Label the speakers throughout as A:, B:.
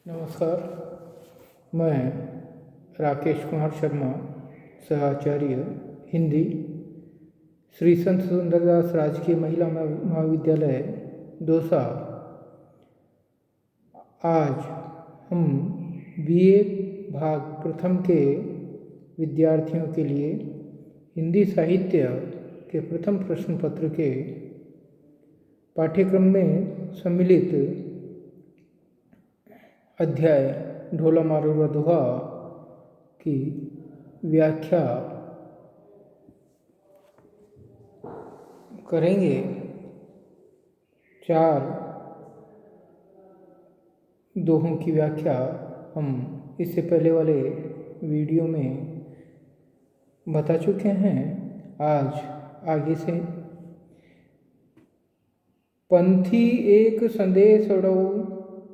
A: नमस्कार। मैं राकेश कुमार शर्मा, सहआचार्य हिंदी, श्री संत सुंदरदास राजकीय महिला महाविद्यालय दौसा। आज हम बीए भाग प्रथम के विद्यार्थियों के लिए हिंदी साहित्य के प्रथम प्रश्न पत्र के पाठ्यक्रम में सम्मिलित अध्याय ढोला मारूरा दोहा की व्याख्या करेंगे। 4 दोहों की व्याख्या हम इससे पहले वाले वीडियो में बता चुके हैं। आज आगे से पंथी एक संदेश अड़ो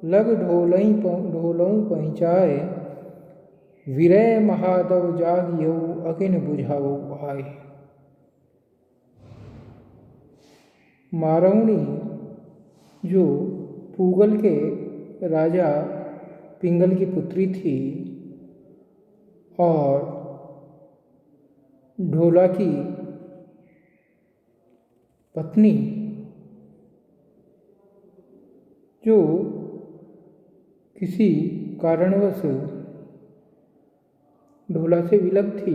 A: लग ढोलई पहुँचाए, विरय महादव जागियो अगिन बुझाओ आए। मारौनी जो पूगल के राजा पिंगल की पुत्री थी और ढोला की पत्नी जो किसी कारणवश ढोला से विलग थी,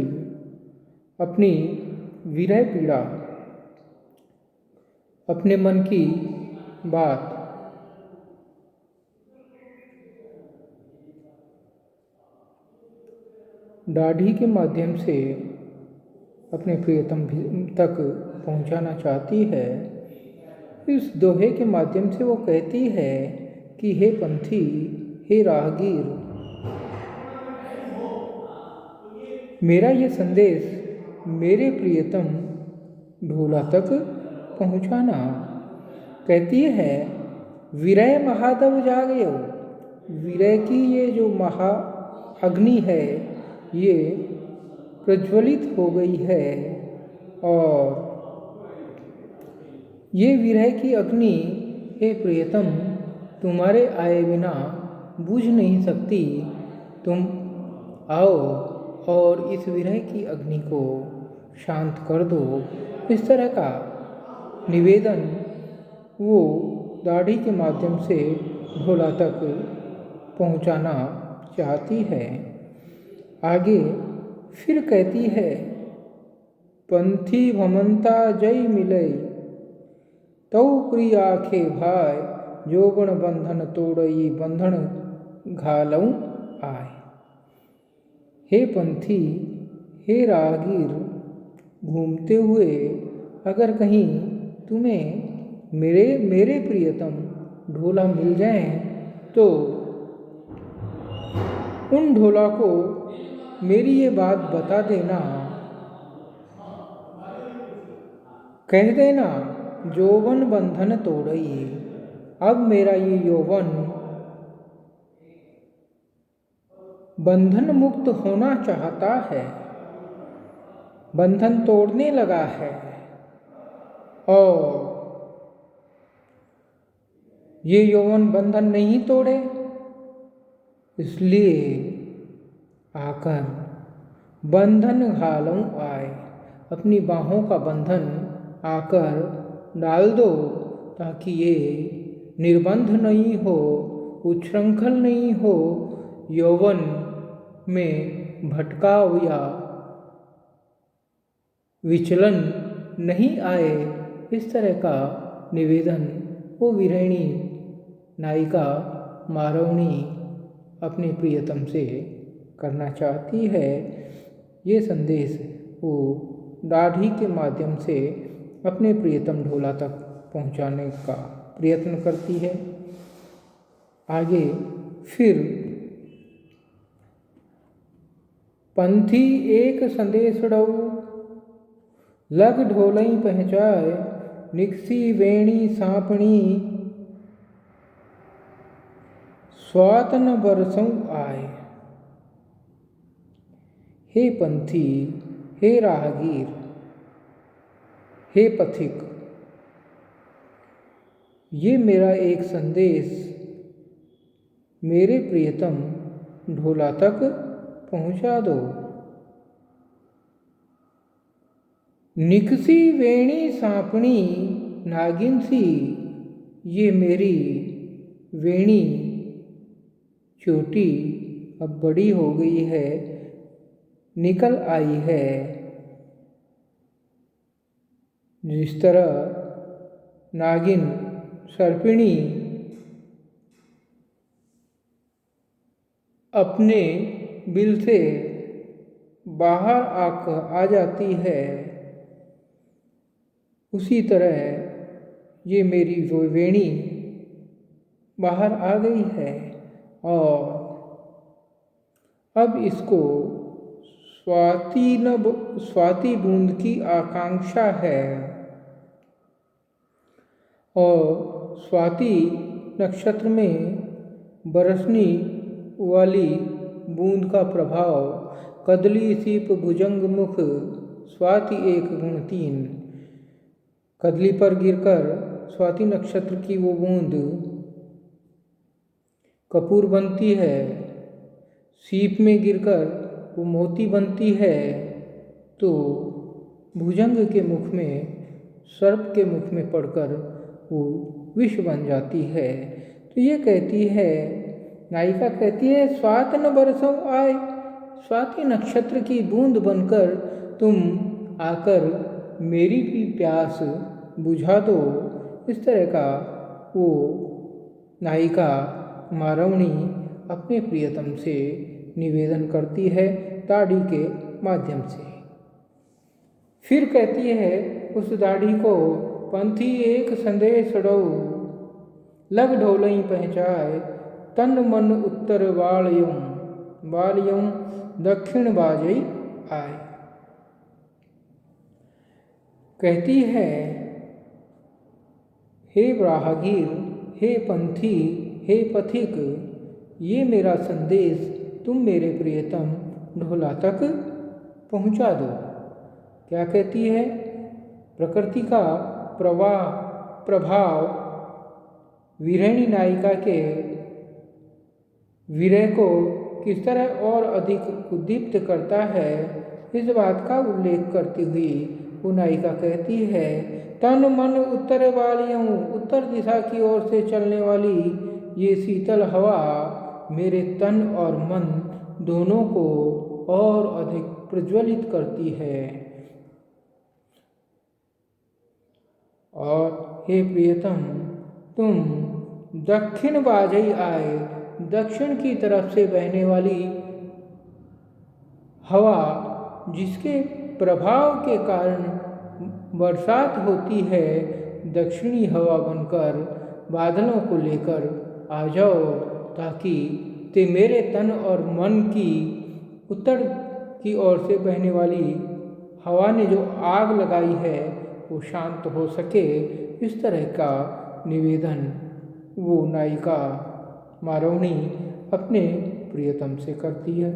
A: अपनी विरह पीड़ा, अपने मन की बात दाढ़ी के माध्यम से अपने प्रियतम तक पहुंचाना चाहती है। इस दोहे के माध्यम से वो कहती है कि हे पंथी, हे राहगीर, मेरा ये संदेश मेरे प्रियतम ढोला तक पहुंचाना। कहती है विरय महादव जागयो, विरय की ये जो महा अग्नि है ये प्रज्वलित हो गई है और ये विरह की अग्नि हे प्रियतम तुम्हारे आए बिना बुझ नहीं सकती। तुम आओ और इस विरह की अग्नि को शांत कर दो। इस तरह का निवेदन वो दाढ़ी के माध्यम से ढोला तक पहुंचाना चाहती है। आगे फिर कहती है पंथी भमंता जय मिलई, तौ प्रिय आखे भाई, जोगण बंधन तोड़ई बंधन घालऊं आए। हे पंथी, हे राहगीर, घूमते हुए अगर कहीं तुम्हें मेरे प्रियतम ढोला मिल जाए तो उन ढोला को मेरी ये बात बता देना, कह देना यौवन बंधन तोड़ई, अब मेरा ये यौवन बंधन मुक्त होना चाहता है, बंधन तोड़ने लगा है और ये यौवन बंधन नहीं तोड़े, इसलिए आकर बंधन घालऊं आए, अपनी बाहों का बंधन आकर डाल दो ताकि ये निर्बंध नहीं हो, उच्छृंखल नहीं हो, यौवन में भटकाव या विचलन नहीं आए। इस तरह का निवेदन वो विरहिणी नायिका मारौनी अपने प्रियतम से करना चाहती है। ये संदेश वो दाढ़ी के माध्यम से अपने प्रियतम ढोला तक पहुंचाने का प्रयत्न करती है। आगे फिर पंथी एक संदेश डऊ, लग ढोलई पहुँचाए, निकसी वेणी सांपणी, स्वातन बरसों आए। हे पंथी, हे राहगीर, हे पथिक, ये मेरा एक संदेश मेरे प्रियतम ढोला तक पहुँचा दो। निकसी वेणी सांपणी नागिन सी, ये मेरी वेणी चोटी अब बड़ी हो गई है, निकल आई है। जिस तरह नागिन सर्पिणी अपने बिल से बाहर आ जाती है, उसी तरह ये मेरी वो वेणी बाहर आ गई है और अब इसको स्वाति बूंद की आकांक्षा है और स्वाति नक्षत्र में बरसने वाली बूंद का प्रभाव कदली सीप भुजंग मुख स्वाति 1 गुण 3। कदली पर गिरकर स्वाति नक्षत्र की वो बूंद कपूर बनती है, सीप में गिरकर वो मोती बनती है, तो भुजंग के मुख में सर्प के मुख में पड़कर वो विष बन जाती है। तो ये कहती है, नायिका कहती है, स्वात न बरसों आए, स्वाति नक्षत्र की बूंद बनकर तुम आकर मेरी भी प्यास बुझा दो। इस तरह का वो नायिका मारवणी अपने प्रियतम से निवेदन करती है दाढ़ी के माध्यम से। फिर कहती है उस दाढ़ी को, पंथी एक संदेश डो, लग ढोलई पहचाए, तन मन उत्तर वालयम दक्षिण बाजई आए। कहती है, हे राहगीर, हे पंथी, हे पथिक, ये मेरा संदेश तुम मेरे प्रियतम ढोला तक पहुंचा दो। क्या कहती है? प्रकृति का प्रभाव विरहिणी नायिका के विरह को किस तरह और अधिक उद्दीप्त करता है, इस बात का उल्लेख करती हुई वो नायिका कहती है, तन मन उत्तर वालियों, उत्तर दिशा की ओर से चलने वाली ये शीतल हवा मेरे तन और मन दोनों को और अधिक प्रज्वलित करती है। और हे प्रियतम, तुम दक्षिण बाजई आए, दक्षिण की तरफ से बहने वाली हवा जिसके प्रभाव के कारण बरसात होती है, दक्षिणी हवा बनकर बादलों को लेकर आ जाओ, ताकि ते मेरे तन और मन की उत्तर की ओर से बहने वाली हवा ने जो आग लगाई है वो शांत हो सके। इस तरह का निवेदन वो नायिका मारवणी अपने प्रियतम से करती है।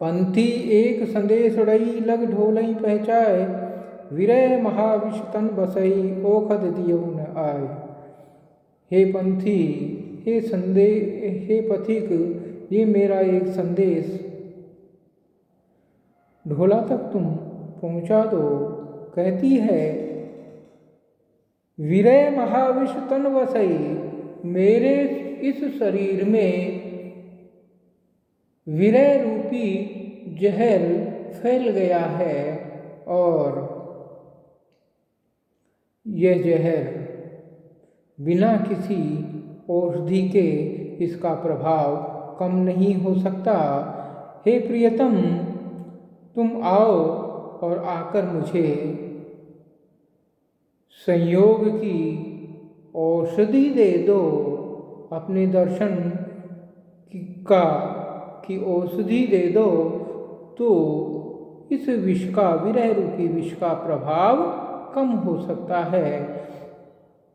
A: पंथी एक संदेश उड़ई, लग ढोलई पहचाए, विरय महाविष तन बसई, ओखद दियो न आए। हे पंथी, हे पथिक, ये मेरा एक संदेश ढोला तक तुम पहुंचा दो। कहती है, विरय महाविष तन बसई, मेरे इस शरीर में विरय रूपी जहर फैल गया है और यह जहर बिना किसी औषधि के इसका प्रभाव कम नहीं हो सकता। हे प्रियतम, तुम आओ और आकर मुझे संयोग की औषधि दे दो, अपने दर्शन की औषधि दे दो, तो इस विष का, विरह रूपी विष का प्रभाव कम हो सकता है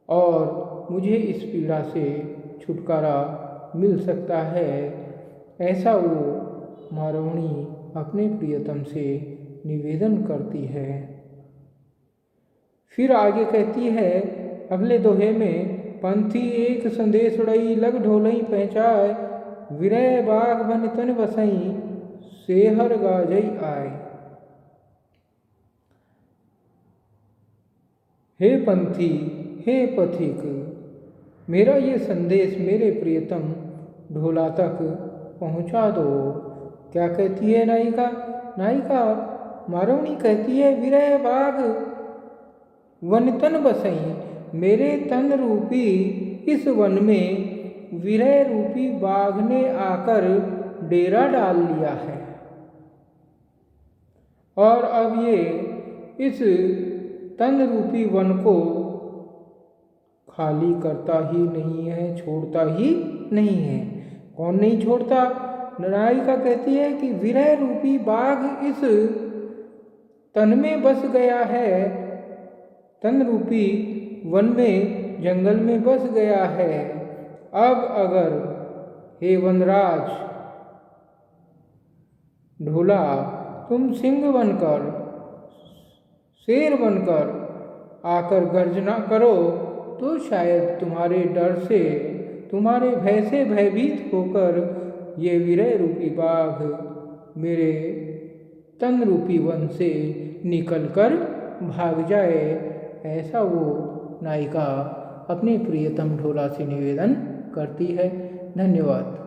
A: और मुझे इस पीड़ा से छुटकारा मिल सकता है। ऐसा वो मारवणी अपने प्रियतम से निवेदन करती है। फिर आगे कहती है अगले दोहे में, पंथी एक संदेश उड़ई लग ढोलई पहचाय, विरह बाग बन तन बसई सेहर गाजई आय। हे पंथी, हे पथिक, मेरा ये संदेश मेरे प्रियतम ढोला तक पहुंचा दो। क्या कहती है नायिका? नायिका मारवणी कहती है, विरह बाग वन तन बसई, मेरे तन रूपी इस वन में विरह रूपी बाघ ने आकर डेरा डाल लिया है और अब ये इस तन रूपी वन को खाली करता ही नहीं है, छोड़ता ही नहीं है। कौन नहीं छोड़ता? नायिका कहती है कि विरह रूपी बाघ इस तन में बस गया है, तन रूपी वन में, जंगल में बस गया है। अब अगर हे वनराज ढोला, तुम सिंह बनकर, शेर बनकर आकर गर्जना करो तो शायद तुम्हारे डर से, तुम्हारे भय से भयभीत होकर ये विरह रूपी बाघ मेरे तन रूपी वन से निकलकर भाग जाए। ऐसा वो नायिका अपने प्रियतम ढोला से निवेदन करती है। धन्यवाद।